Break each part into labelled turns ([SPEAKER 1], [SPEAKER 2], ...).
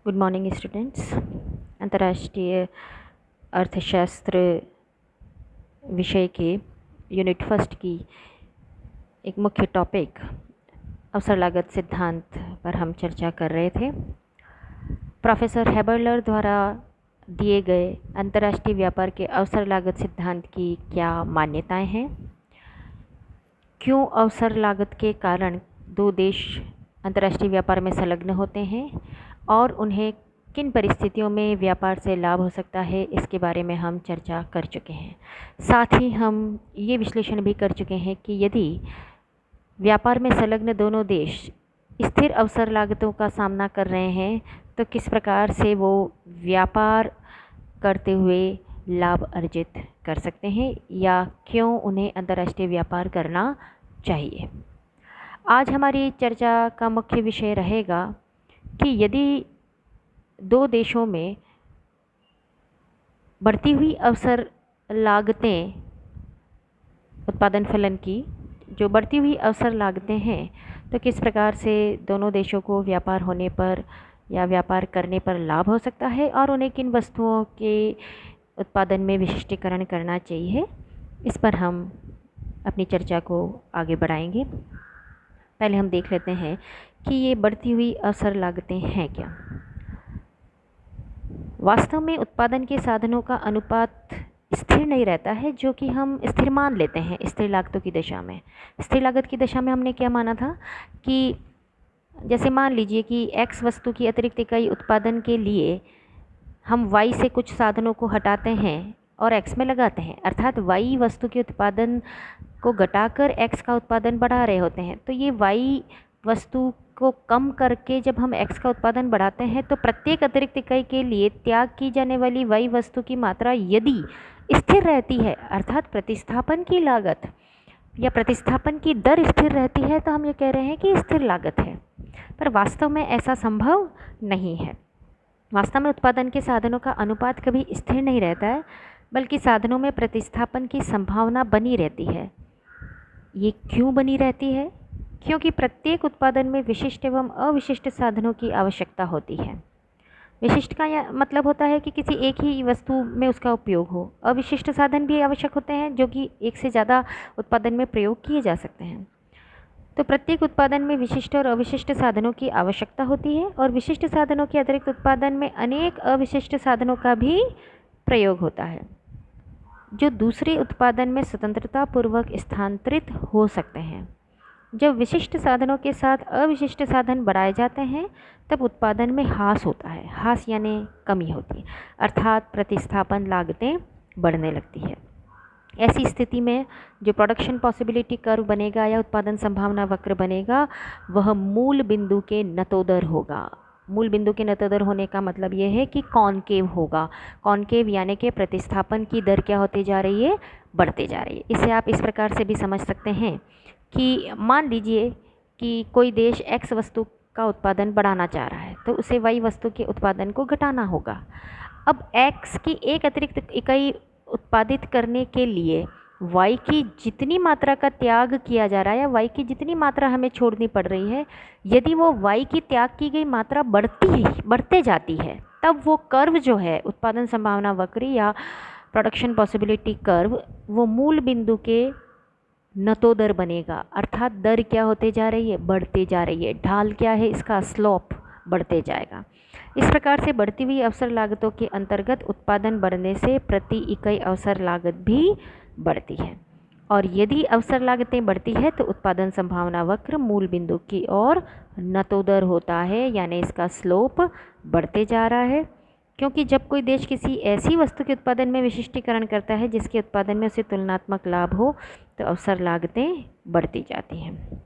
[SPEAKER 1] Good morning students. अंतर्राष्ट्रीय अर्थशास्त्र विषय के यूनिट फर्स्ट की एक मुख्य टॉपिक अवसर लागत सिद्धांत पर हम चर्चा कर रहे थे। प्रोफेसर हैबरलर द्वारा दिए गए अंतर्राष्ट्रीय व्यापार के अवसर लागत सिद्धांत की क्या मान्यताएं हैं, क्यों अवसर लागत के कारण दो देश अंतर्राष्ट्रीय व्यापार में संलग्न होते हैं और उन्हें किन परिस्थितियों में व्यापार से लाभ हो सकता है, इसके बारे में हम चर्चा कर चुके हैं। साथ ही हम ये विश्लेषण भी कर चुके हैं कि यदि व्यापार में संलग्न दोनों देश स्थिर अवसर लागतों का सामना कर रहे हैं तो किस प्रकार से वो व्यापार करते हुए लाभ अर्जित कर सकते हैं या क्यों उन्हें अंतर्राष्ट्रीय व्यापार करना चाहिए। आज हमारी चर्चा का मुख्य विषय रहेगा कि यदि दो देशों में बढ़ती हुई अवसर लागतें उत्पादन फलन की जो बढ़ती हुई अवसर लागतें हैं तो किस प्रकार से दोनों देशों को व्यापार होने पर या व्यापार करने पर लाभ हो सकता है और उन्हें किन वस्तुओं के उत्पादन में विशिष्टीकरण करना चाहिए, इस पर हम अपनी चर्चा को आगे बढ़ाएंगे। पहले हम देख लेते हैं कि ये बढ़ती हुई अवसर लागतें हैं क्या। वास्तव में उत्पादन के साधनों का अनुपात स्थिर नहीं रहता है, जो कि हम स्थिर मान लेते हैं स्थिर लागतों की दशा में। स्थिर लागत की दशा में हमने क्या माना था कि जैसे मान लीजिए कि x वस्तु की अतिरिक्त इकाई उत्पादन के लिए हम y से कुछ साधनों को हटाते हैं और x में लगाते हैं, अर्थात y वस्तु के उत्पादन को घटाकर x का उत्पादन बढ़ा रहे होते हैं। तो ये y वस्तु को कम करके जब हम x का उत्पादन बढ़ाते हैं तो प्रत्येक अतिरिक्त इकाई के लिए त्याग की जाने वाली y वस्तु की मात्रा यदि स्थिर रहती है, अर्थात प्रतिस्थापन की लागत या प्रतिस्थापन की दर स्थिर रहती है, तो हम ये कह रहे हैं कि स्थिर लागत है। पर वास्तव में ऐसा संभव नहीं है। वास्तव में उत्पादन के साधनों का अनुपात कभी स्थिर नहीं रहता है, बल्कि साधनों में प्रतिस्थापन की संभावना बनी रहती है। ये क्यों बनी रहती है? क्योंकि प्रत्येक उत्पादन में विशिष्ट एवं अविशिष्ट साधनों की आवश्यकता होती है। विशिष्ट का यह मतलब होता है कि किसी एक ही वस्तु में उसका उपयोग हो। अविशिष्ट साधन भी आवश्यक होते हैं जो कि एक से ज़्यादा उत्पादन में प्रयोग किए जा सकते हैं। तो प्रत्येक उत्पादन में विशिष्ट और अविशिष्ट साधनों की आवश्यकता होती है और विशिष्ट साधनों के अतिरिक्त उत्पादन में अनेक अविशिष्ट साधनों का भी प्रयोग होता है, जो दूसरे उत्पादन में स्वतंत्रता पूर्वक स्थानांतरित हो सकते हैं। जब विशिष्ट साधनों के साथ अविशिष्ट साधन बढ़ाए जाते हैं तब उत्पादन में ह्रास होता है। ह्रास यानी कमी होती है, अर्थात प्रतिस्थापन लागतें बढ़ने लगती है। ऐसी स्थिति में जो प्रोडक्शन पॉसिबिलिटी कर्व बनेगा या उत्पादन संभावना वक्र बनेगा वह मूल बिंदु के नतोदर होगा। मूल बिंदु के नतोदर होने का मतलब यह है कि कॉनकेव होगा। कॉनकेव यानी कि प्रतिस्थापन की दर क्या होती जा रही है? बढ़ते जा रही है। इसे आप इस प्रकार से भी समझ सकते हैं कि मान लीजिए कि कोई देश x वस्तु का उत्पादन बढ़ाना चाह रहा है तो उसे y वस्तु के उत्पादन को घटाना होगा। अब x की एक अतिरिक्त इकाई उत्पादित करने के लिए y की जितनी मात्रा का त्याग किया जा रहा है या y की जितनी मात्रा हमें छोड़नी पड़ रही है, यदि वो y की त्याग की गई मात्रा बढ़ते जाती है तब वो कर्व जो है उत्पादन संभावना वक्र या प्रोडक्शन पॉसिबिलिटी कर्व वो मूल बिंदु के नतोदर बनेगा। अर्थात दर क्या होते जा रही है? बढ़ते जा रही है। ढाल क्या है इसका? स्लोप बढ़ते जाएगा। इस प्रकार से बढ़ती हुई अवसर लागतों के अंतर्गत उत्पादन बढ़ने से प्रति इकाई अवसर लागत भी बढ़ती है और यदि अवसर लागतें बढ़ती है तो उत्पादन संभावना वक्र मूल बिंदु की ओर नतोदर होता है, यानी इसका स्लोप बढ़ते जा रहा है। क्योंकि जब कोई देश किसी ऐसी वस्तु के उत्पादन में विशिष्टीकरण करता है जिसके उत्पादन में उसे तुलनात्मक लाभ हो तो अवसर लागतें बढ़ती जाती हैं।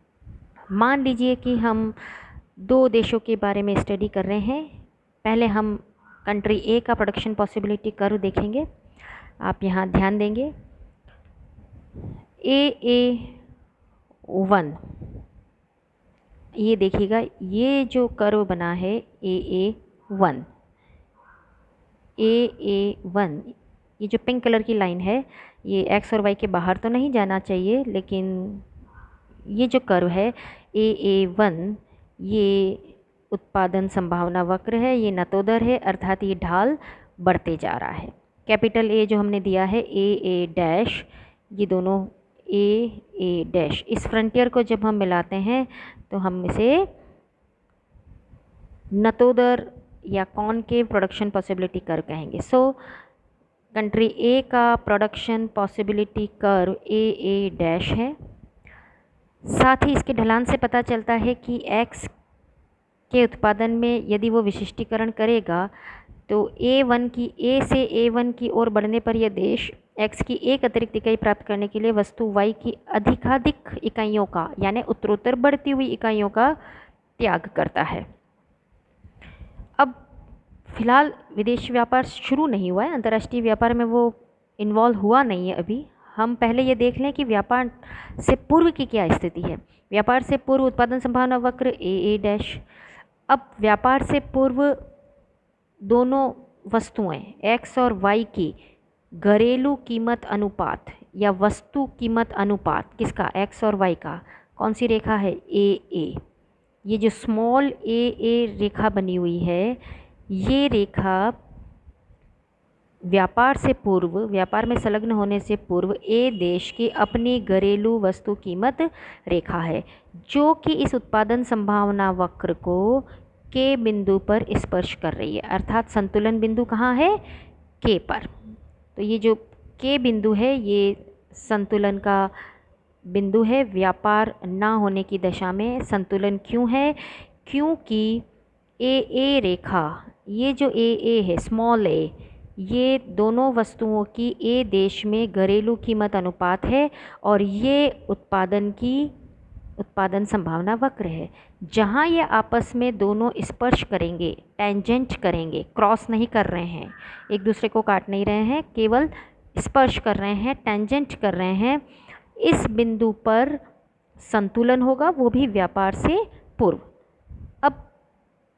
[SPEAKER 1] मान लीजिए कि हम दो देशों के बारे में स्टडी कर रहे हैं। पहले हम कंट्री ए का प्रोडक्शन पॉसिबिलिटी कर्व देखेंगे। आप यहाँ ध्यान देंगे AA1, ये देखिएगा ये जो कर्व बना है AA1, ये जो पिंक कलर की लाइन है ये x और y के बाहर तो नहीं जाना चाहिए, लेकिन ये जो कर्व है AA1 ये उत्पादन संभावना वक्र है, ये नतोदर है, अर्थात ये ढाल बढ़ते जा रहा है। कैपिटल ए जो हमने दिया है ए डैश, ये दोनों ए डैश, इस फ्रंटियर को जब हम मिलाते हैं तो हम इसे नतोदर या कॉनकेव प्रोडक्शन पॉसिबिलिटी कर्व कहेंगे। सो कंट्री ए का प्रोडक्शन पॉसिबिलिटी कर्व ए डैश है। साथ ही इसके ढलान से पता चलता है कि एक्स के उत्पादन में यदि वो विशिष्टीकरण करेगा तो ए से A1 की ओर बढ़ने पर यह देश एक्स की एक अतिरिक्त इकाई प्राप्त करने के लिए वस्तु वाई की अधिकाधिक इकाइयों का, यानी उत्तरोत्तर बढ़ती हुई इकाइयों का त्याग करता है। अब फिलहाल विदेशी व्यापार शुरू नहीं हुआ है, अंतर्राष्ट्रीय व्यापार में वो इन्वॉल्व हुआ नहीं है अभी। हम पहले ये देख लें कि व्यापार से पूर्व की क्या स्थिति है। व्यापार से पूर्व उत्पादन संभावना वक्र ए डैश। अब व्यापार से पूर्व दोनों वस्तुएं एक्स और वाई की घरेलू कीमत अनुपात या वस्तु कीमत अनुपात किसका, एक्स और वाई का, कौन सी रेखा है, ए। ये जो स्मॉल ए रेखा बनी हुई है, ये रेखा व्यापार से पूर्व, व्यापार में संलग्न होने से पूर्व ए देश की अपनी घरेलू वस्तु कीमत रेखा है, जो कि इस उत्पादन संभावना वक्र को के बिंदु पर स्पर्श कर रही है। अर्थात संतुलन बिंदु कहाँ है, के पर। तो ये जो के बिंदु है ये संतुलन का बिंदु है। व्यापार ना होने की दशा में संतुलन क्यों है, क्योंकि ए रेखा, ये जो ए है स्मॉल ए, ये दोनों वस्तुओं की ए देश में घरेलू कीमत अनुपात है और ये उत्पादन संभावना वक्र है। जहाँ ये आपस में दोनों स्पर्श करेंगे, टेंजेंट करेंगे, क्रॉस नहीं कर रहे हैं, एक दूसरे को काट नहीं रहे हैं, केवल स्पर्श कर रहे हैं, टेंजेंट कर रहे हैं, इस बिंदु पर संतुलन होगा, वो भी व्यापार से पूर्व। अब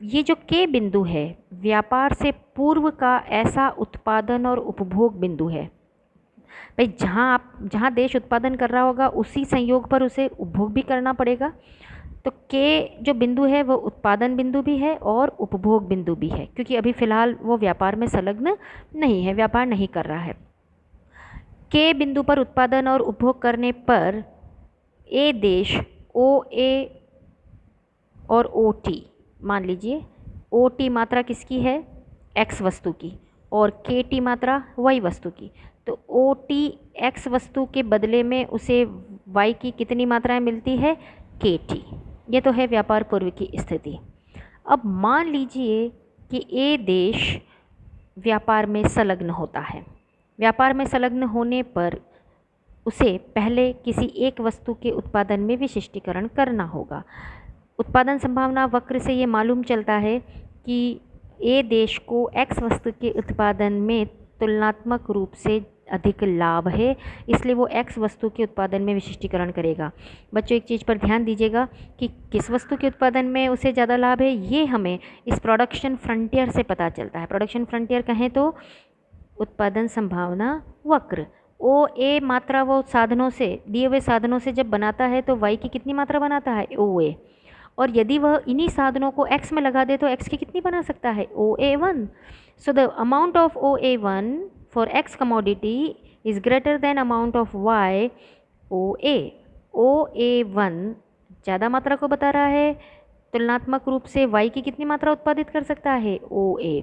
[SPEAKER 1] ये जो के बिंदु है व्यापार से पूर्व का ऐसा उत्पादन और उपभोग बिंदु है भाई, जहाँ देश उत्पादन कर रहा होगा उसी संयोग पर उसे उपभोग भी करना पड़ेगा। तो के जो बिंदु है वो उत्पादन बिंदु भी है और उपभोग बिंदु भी है, क्योंकि अभी फ़िलहाल वो व्यापार में संलग्न नहीं है, व्यापार नहीं कर रहा है। के बिंदु पर उत्पादन और उपभोग करने पर ए देश ओ ए और ओ टी, मान लीजिए ओ टी मात्रा किसकी है, एक्स वस्तु की, और के टी मात्रा वाई वस्तु की। तो ओ टी एक्स वस्तु के बदले में उसे वाई की कितनी मात्राएं मिलती है, के टी। ये तो है व्यापार पूर्व की स्थिति। अब मान लीजिए कि ए देश व्यापार में संलग्न होता है। व्यापार में संलग्न होने पर उसे पहले किसी एक वस्तु के उत्पादन में विशिष्टीकरण करना होगा। उत्पादन संभावना वक्र से ये मालूम चलता है कि ए देश को एक्स वस्तु के उत्पादन में तुलनात्मक रूप से अधिक लाभ है, इसलिए वो एक्स वस्तु के उत्पादन में विशिष्टीकरण करेगा। बच्चों एक चीज़ पर ध्यान दीजिएगा कि किस वस्तु के उत्पादन में उसे ज़्यादा लाभ है, ये हमें इस प्रोडक्शन फ्रंटियर से पता चलता है। प्रोडक्शन फ्रंटियर कहें तो उत्पादन संभावना वक्र, ओ ए मात्रा वो साधनों से, दिए हुए साधनों से जब बनाता है तो वाई की कितनी मात्रा बनाता है, ओ ए, और यदि वह इन्हीं साधनों को x में लगा दे तो x की कितनी बना सकता है, OA1। So the amount of OA1 for x commodity is greater than amount of y OA। OA1 ज़्यादा मात्रा को बता रहा है, तुलनात्मक रूप से y की कितनी मात्रा उत्पादित कर सकता है, OA।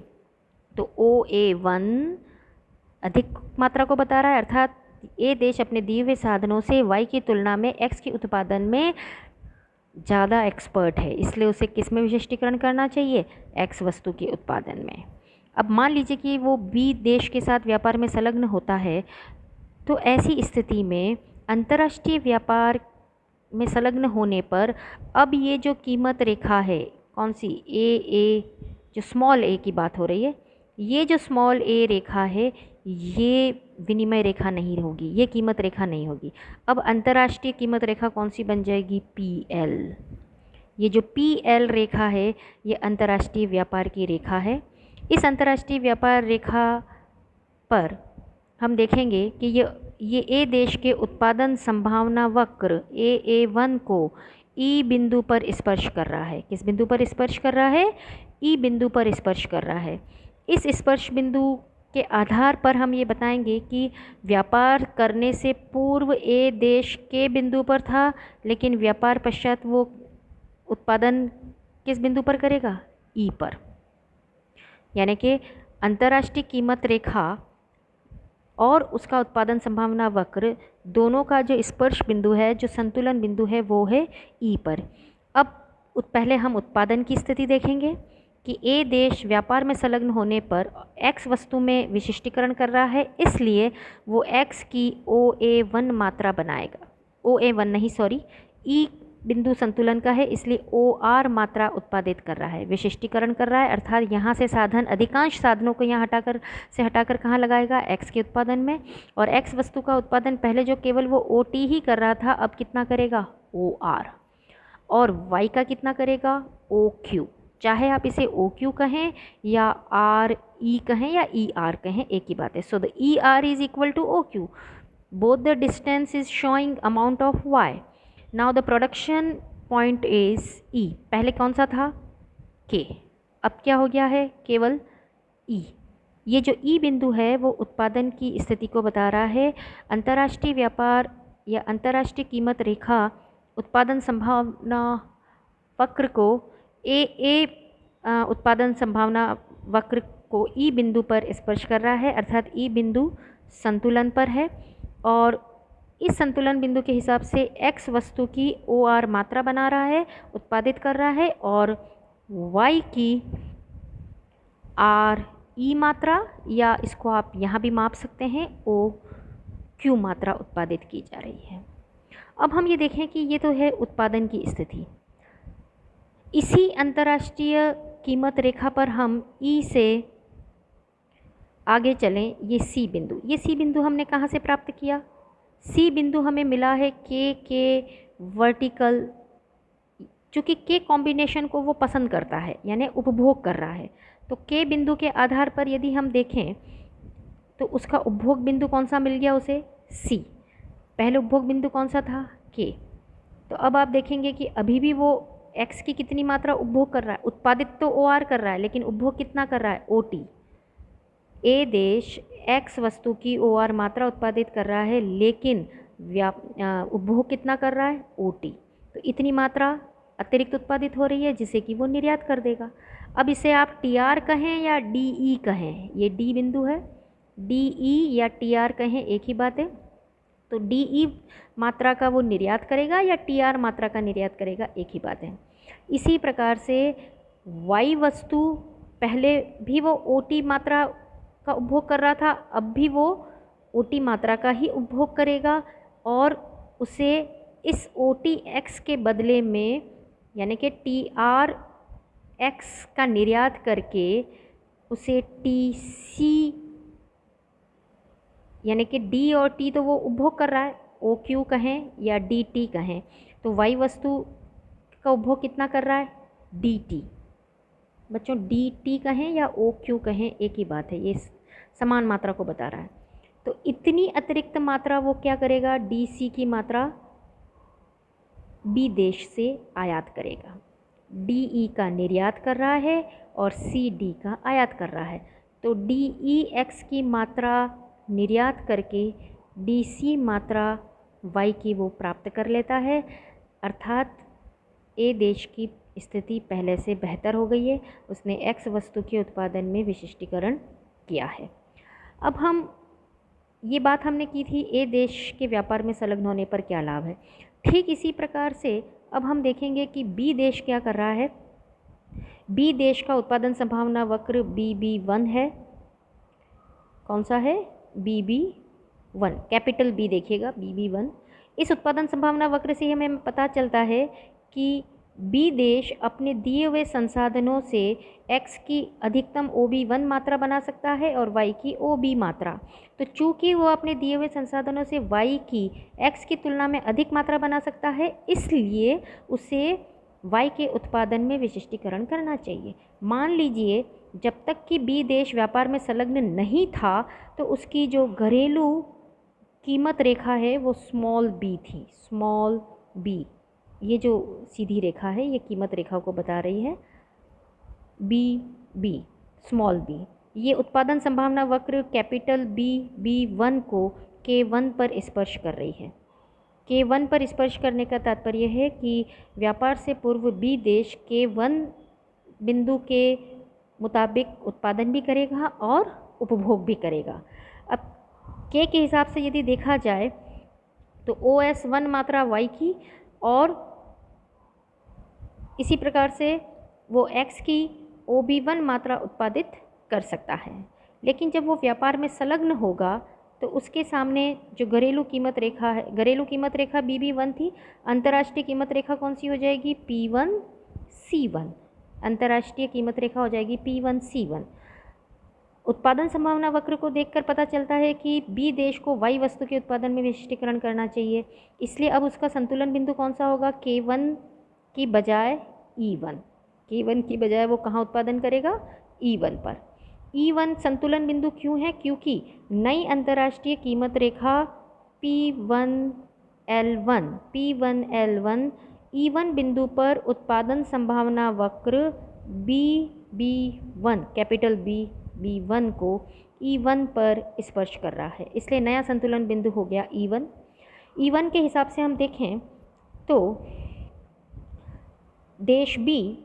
[SPEAKER 1] तो OA1 अधिक मात्रा को बता रहा है, अर्थात ए देश अपने दिए हुए साधनों से y की तुलना में x के उत्पादन में ज़्यादा एक्सपर्ट है, इसलिए उसे किस में विशिष्टीकरण करना चाहिए, एक्स वस्तु के उत्पादन में। अब मान लीजिए कि वो बी देश के साथ व्यापार में संलग्न होता है, तो ऐसी स्थिति में अंतर्राष्ट्रीय व्यापार में संलग्न होने पर अब ये जो कीमत रेखा है, कौन सी, ए जो स्मॉल ए की बात हो रही है, ये जो स्मॉल ए रेखा है ये विनिमय रेखा नहीं होगी, ये कीमत रेखा नहीं होगी। अब अंतर्राष्ट्रीय कीमत रेखा कौन सी बन जाएगी, PL। ये जो PL रेखा है ये अंतर्राष्ट्रीय व्यापार की रेखा है। इस अंतर्राष्ट्रीय व्यापार रेखा पर हम देखेंगे कि ये ए देश के उत्पादन संभावना वक्र AA1 को ई बिंदु पर स्पर्श कर रहा है। किस बिंदु पर स्पर्श कर रहा है? ई बिंदु पर स्पर्श कर रहा है। इस स्पर्श बिंदु के आधार पर हम ये बताएंगे कि व्यापार करने से पूर्व ए देश के बिंदु पर था, लेकिन व्यापार पश्चात वो उत्पादन किस बिंदु पर करेगा? ई पर। यानी कि अंतर्राष्ट्रीय कीमत रेखा और उसका उत्पादन संभावना वक्र दोनों का जो स्पर्श बिंदु है, जो संतुलन बिंदु है, वो है ई पर। अब पहले हम उत्पादन की स्थिति देखेंगे कि ए देश व्यापार में संलग्न होने पर एक्स वस्तु में विशिष्टीकरण कर रहा है, इसलिए वो एक्स की OA1 मात्रा बनाएगा। OA1 नहीं, सॉरी, ई बिंदु संतुलन का है, इसलिए OR मात्रा उत्पादित कर रहा है, विशिष्टीकरण कर रहा है। अर्थात यहाँ से साधन, अधिकांश साधनों को यहाँ हटाकर कहाँ लगाएगा? एक्स के उत्पादन में। और एक्स वस्तु का उत्पादन पहले जो केवल वो OT ही कर रहा था, अब कितना करेगा? OR। और वाई का कितना करेगा? OQ। चाहे आप इसे OQ कहें या RE कहें या ER कहें, एक ही बात है। So the ER is equal to OQ। Both the distance is showing amount of Y। Now the production point is E। पहले कौन सा था? K। अब क्या हो गया है? केवल E। ये जो E बिंदु है वो उत्पादन की स्थिति को बता रहा है। अंतर्राष्ट्रीय व्यापार या अंतर्राष्ट्रीय कीमत रेखा उत्पादन संभावना वक्र को उत्पादन संभावना वक्र को ई बिंदु पर स्पर्श कर रहा है, अर्थात ई बिंदु संतुलन पर है। और इस संतुलन बिंदु के हिसाब से एक्स वस्तु की OR मात्रा बना रहा है, उत्पादित कर रहा है, और वाई की RE मात्रा, या इसको आप यहाँ भी माप सकते हैं, OQ मात्रा उत्पादित की जा रही है। अब हम ये देखें कि ये तो है उत्पादन की स्थिति। इसी अंतर्राष्ट्रीय कीमत रेखा पर हम E से आगे चलें। ये C बिंदु, ये C बिंदु हमने कहाँ से प्राप्त किया? C बिंदु हमें मिला है K के वर्टिकल, चूँकि K कॉम्बिनेशन को वो पसंद करता है, यानी उपभोग कर रहा है। तो K बिंदु के आधार पर यदि हम देखें तो उसका उपभोग बिंदु कौन सा मिल गया उसे? C। पहले उपभोग बिंदु कौन सा था? K। तो अब आप देखेंगे कि अभी भी वो X की कितनी मात्रा उपभोग कर रहा है? उत्पादित तो OR कर रहा है, लेकिन उपभोग कितना कर रहा है? OT। A देश X वस्तु की OR मात्रा उत्पादित कर रहा है, लेकिन उपभोग कितना कर रहा है? OT। तो इतनी मात्रा अतिरिक्त उत्पादित हो रही है, जिसे कि वो निर्यात कर देगा। अब इसे आप TR कहें या DE कहें, ये D बिंदु है, DE या TR कहें, एक ही बात है। तो DE मात्रा का वो निर्यात करेगा या TR मात्रा का निर्यात करेगा, एक ही बात है। इसी प्रकार से Y वस्तु पहले भी वो OT मात्रा का उपभोग कर रहा था, अब भी वो OT मात्रा का ही उपभोग करेगा, और उसे इस OTX के बदले में, यानी कि TRX का निर्यात करके उसे TC, यानी कि D और T तो वो उपभोग कर रहा है, OQ कहें या DT कहें, तो Y वस्तु का उपभोग कितना कर रहा है? DT। बच्चों DT कहें या OQ कहें, एक ही बात है, ये समान मात्रा को बता रहा है। तो इतनी अतिरिक्त मात्रा वो क्या करेगा? DC की मात्रा B देश से आयात करेगा। DE का निर्यात कर रहा है और CD का आयात कर रहा है। तो DEX की मात्रा निर्यात करके DC मात्रा Y की वो प्राप्त कर लेता है, अर्थात A देश की स्थिति पहले से बेहतर हो गई है, उसने X वस्तु के उत्पादन में विशिष्टीकरण किया है। अब हम ये बात हमने की थी A देश के व्यापार में संलग्न होने पर क्या लाभ है। ठीक इसी प्रकार से अब हम देखेंगे कि B देश क्या कर रहा है। B देश का उत्पादन संभावना वक्र BB1 है। कौन सा है? BB1, कैपिटल B देखिएगा, BB1। इस उत्पादन संभावना वक्र से हमें पता चलता है कि B देश अपने दिए हुए संसाधनों से X की अधिकतम OB1 मात्रा बना सकता है और Y की OB मात्रा। तो चूँकि वो अपने दिए हुए संसाधनों से Y की X की तुलना में अधिक मात्रा बना सकता है, इसलिए उसे Y के उत्पादन में विशिष्टीकरण करना चाहिए। मान लीजिए जब तक कि B देश व्यापार में संलग्न नहीं था तो उसकी जो घरेलू कीमत रेखा है वो स्मॉल b थी, स्मॉल b, ये जो सीधी रेखा है ये कीमत रेखा को बता रही है, बी स्मॉल बी। ये उत्पादन संभावना वक्र कैपिटल B1 को K1 पर स्पर्श कर रही है। K1 पर स्पर्श करने का तात्पर्य है कि व्यापार से पूर्व B देश K1 बिंदु के मुताबिक उत्पादन भी करेगा और उपभोग भी करेगा। अब K के हिसाब से यदि देखा जाए तो OS1 मात्रा Y की और इसी प्रकार से वो X की OB1 मात्रा उत्पादित कर सकता है। लेकिन जब वो व्यापार में संलग्न होगा तो उसके सामने जो घरेलू कीमत रेखा है, घरेलू कीमत रेखा BB1 थी, अंतर्राष्ट्रीय कीमत रेखा कौन सी हो जाएगी, P1C1। अंतर्राष्ट्रीय कीमत रेखा हो जाएगी P1C1। उत्पादन संभावना वक्र को देखकर पता चलता है कि B देश को Y वस्तु के उत्पादन में विशिष्टीकरण करना चाहिए, इसलिए अब उसका संतुलन बिंदु कौन सा होगा, K1 की बजाय E1। K1 की बजाय वो कहाँ उत्पादन करेगा, E1 पर। E1 संतुलन बिंदु क्यों है, क्योंकि नई अंतर्राष्ट्रीय कीमत रेखा P1L1 E1 बिंदु पर उत्पादन संभावना वक्र B1 कैपिटल B1 को E1 पर स्पर्श कर रहा है, इसलिए नया संतुलन बिंदु हो गया E1। E1 के हिसाब से हम देखें तो देश B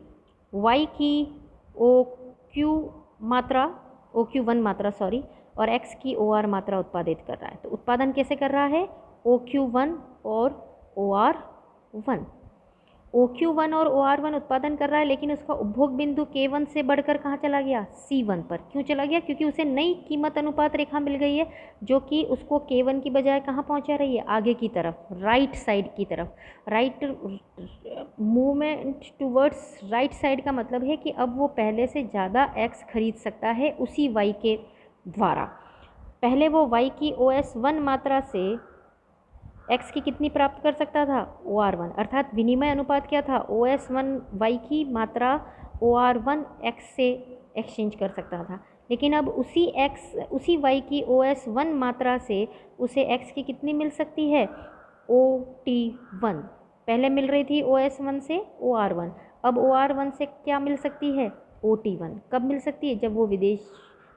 [SPEAKER 1] Y की OQ1 मात्रा और X की OR मात्रा उत्पादित कर रहा है। तो उत्पादन कैसे कर रहा है, OQ1 और OR1। OQ1 और OR1 उत्पादन कर रहा है, लेकिन उसका उपभोग बिंदु K1 से बढ़कर कहाँ चला गया, C1 पर। क्यों चला गया, क्योंकि उसे नई कीमत अनुपात रेखा मिल गई है जो कि उसको K1 की बजाय कहाँ पहुँचा रही है, आगे की तरफ, राइट साइड की तरफ। Right movement towards right side का मतलब है कि अब वो पहले से ज़्यादा X खरीद सकता है उसी Y के द्वारा। पहले वो Y की OS1 मात्रा से X की कितनी प्राप्त कर सकता था, OR1, अर्थात विनिमय अनुपात क्या था, OS1 Y की मात्रा OR1 X से एक्सचेंज कर सकता था। लेकिन अब उसी Y की OS1 मात्रा से उसे X की कितनी मिल सकती है, OT1। पहले मिल रही थी OS1 से OR1, अब OR1 से क्या मिल सकती है, OT1। कब मिल सकती है, जब वो विदेश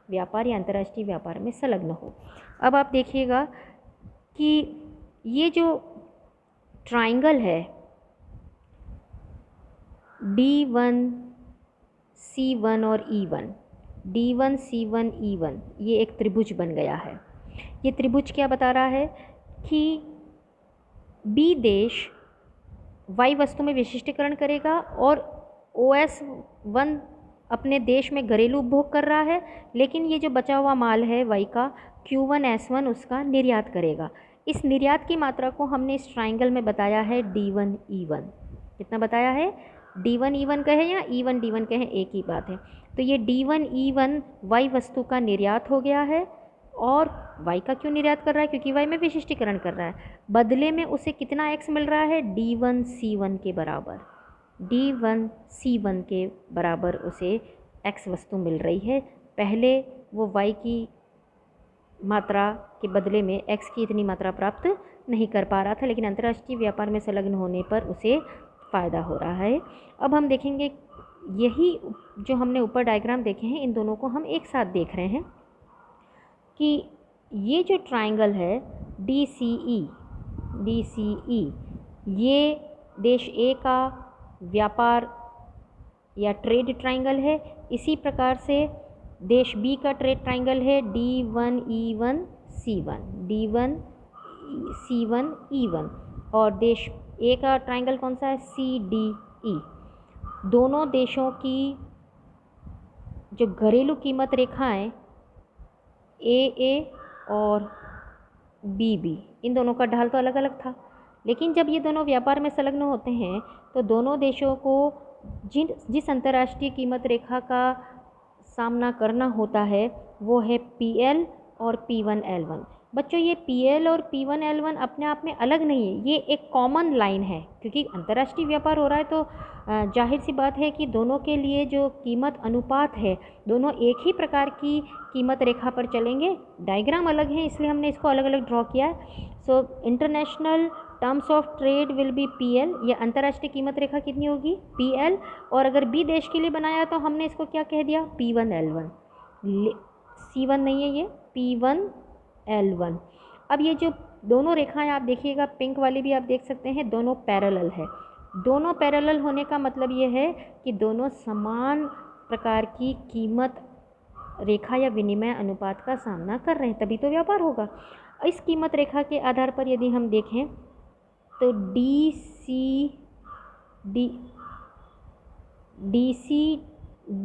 [SPEAKER 1] व्यापार या अंतर्राष्ट्रीय व्यापार में संलग्न हो। अब आप देखिएगा कि ये जो ट्राइंगल है D1 C1 और E1, D1 C1 E1, ये एक त्रिभुज बन गया है। ये त्रिभुज क्या बता रहा है कि B देश Y वस्तु में विशिष्टीकरण करेगा और OS1 अपने देश में घरेलू उपभोग कर रहा है, लेकिन ये जो बचा हुआ माल है Y का Q1S1 उसका निर्यात करेगा। इस निर्यात की मात्रा को हमने इस ट्राइंगल में बताया है D1 E1। कितना बताया है, D1 E1 कहे या E1 D1 कहे, एक ही बात है। तो ये D1 E1 Y वस्तु का निर्यात हो गया है। और Y का क्यों निर्यात कर रहा है, क्योंकि Y में विशिष्टीकरण कर रहा है। बदले में उसे कितना X मिल रहा है, D1 C1 के बराबर। D1 C1 के बराबर उसे X वस्तु मिल रही है। पहले वो Y की मात्रा के बदले में X की इतनी मात्रा प्राप्त नहीं कर पा रहा था, लेकिन अंतर्राष्ट्रीय व्यापार में संलग्न होने पर उसे फ़ायदा हो रहा है। अब हम देखेंगे, यही जो हमने ऊपर डायग्राम देखे हैं, इन दोनों को हम एक साथ देख रहे हैं कि ये जो ट्राइंगल है DCE, ये देश A का व्यापार या ट्रेड ट्राइंगल है। इसी प्रकार से देश B का ट्रेड ट्राइंगल है D1 E1 C1, D1 C1 E1। और देश A का ट्राइंगल कौन सा है, CDE। दोनों देशों की जो घरेलू कीमत रेखाएं AA और BB, इन दोनों का ढाल तो अलग अलग था, लेकिन जब ये दोनों व्यापार में संलग्न होते हैं तो दोनों देशों को जिस अंतर्राष्ट्रीय कीमत रेखा का सामना करना होता है वो है PL और P1L1। बच्चों, ये PL और P1L1 अपने आप में अलग नहीं है, ये एक कॉमन लाइन है, क्योंकि अंतर्राष्ट्रीय व्यापार हो रहा है तो जाहिर सी बात है कि दोनों के लिए जो कीमत अनुपात है, दोनों एक ही प्रकार की कीमत रेखा पर चलेंगे। डायग्राम अलग है इसलिए हमने इसको अलग अलग ड्रॉ किया है। So international terms of trade will be PL, ये अंतर्राष्ट्रीय कीमत रेखा कितनी होगी PL, और अगर B देश के लिए बनाया तो हमने इसको क्या कह दिया P1L1, C1 नहीं है ये P1L1। अब ये जो दोनों रेखाएं आप देखिएगा, पिंक वाली भी आप देख सकते हैं, दोनों पैरेलल है। दोनों पैरेलल होने का मतलब ये है कि दोनों समान प्रकार की कीमत रेखा या विनिमय अनुपात का सामना कर रहे हैं, तभी तो व्यापार होगा। इस कीमत रेखा के आधार पर यदि हम देखें तो DC,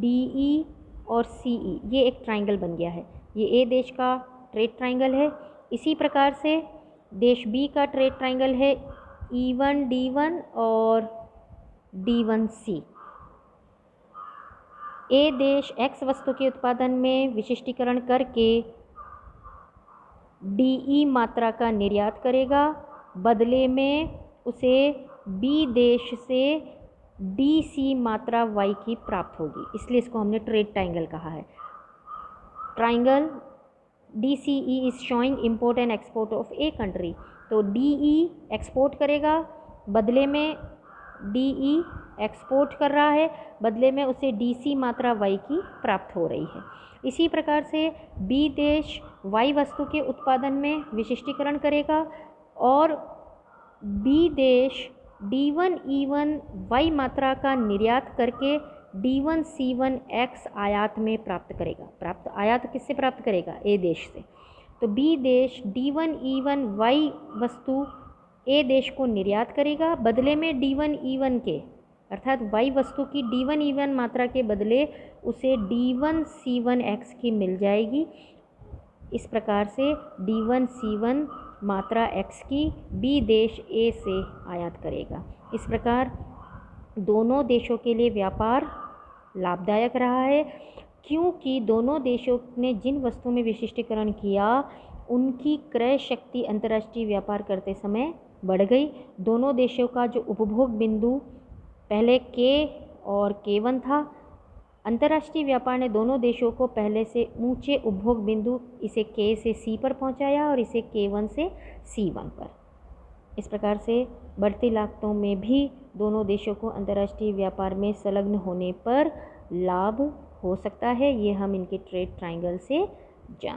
[SPEAKER 1] DE और CE ये एक ट्राइंगल बन गया है। ये A देश का ट्रेड ट्राइंगल है। इसी प्रकार से देश B का ट्रेड ट्राइंगल है E1 D1 और D1C। A देश X वस्तु के उत्पादन में विशिष्टीकरण करके DE मात्रा का निर्यात करेगा, बदले में उसे B देश से DC मात्रा Y की प्राप्त होगी, इसलिए इसको हमने ट्रेड ट्राइंगल कहा है। Triangle DCE is showing import and export of a country, तो DE एक्सपोर्ट करेगा, बदले में DE एक्सपोर्ट कर रहा है, बदले में उसे DC मात्रा Y की प्राप्त हो रही है। इसी प्रकार से B देश Y वस्तु के उत्पादन में विशिष्टीकरण करेगा और B देश D1E1 Y मात्रा का निर्यात करके D1C1X आयात में प्राप्त करेगा। आयात किससे प्राप्त करेगा A देश से। तो B देश D1E1 Y वस्तु A देश को निर्यात करेगा, बदले में D1E1 के अर्थात Y वस्तु की D1E1 मात्रा के बदले उसे D1C1X की मिल जाएगी। इस प्रकार से D1C1 मात्रा X की B देश A से आयात करेगा। इस प्रकार दोनों देशों के लिए व्यापार लाभदायक रहा है, क्योंकि दोनों देशों ने जिन वस्तुओं में विशिष्टीकरण किया उनकी क्रय शक्ति अंतर्राष्ट्रीय व्यापार करते समय बढ़ गई। दोनों देशों का जो उपभोग बिंदु पहले K और K1 था, अंतर्राष्ट्रीय व्यापार ने दोनों देशों को पहले से ऊंचे उपभोग बिंदु इसे K से C पर पहुंचाया और इसे K1 से C1 पर। इस प्रकार से बढ़ती लागतों में भी दोनों देशों को अंतर्राष्ट्रीय व्यापार में संलग्न होने पर लाभ हो सकता है। ये हम इनके ट्रेड ट्रायंगल से जान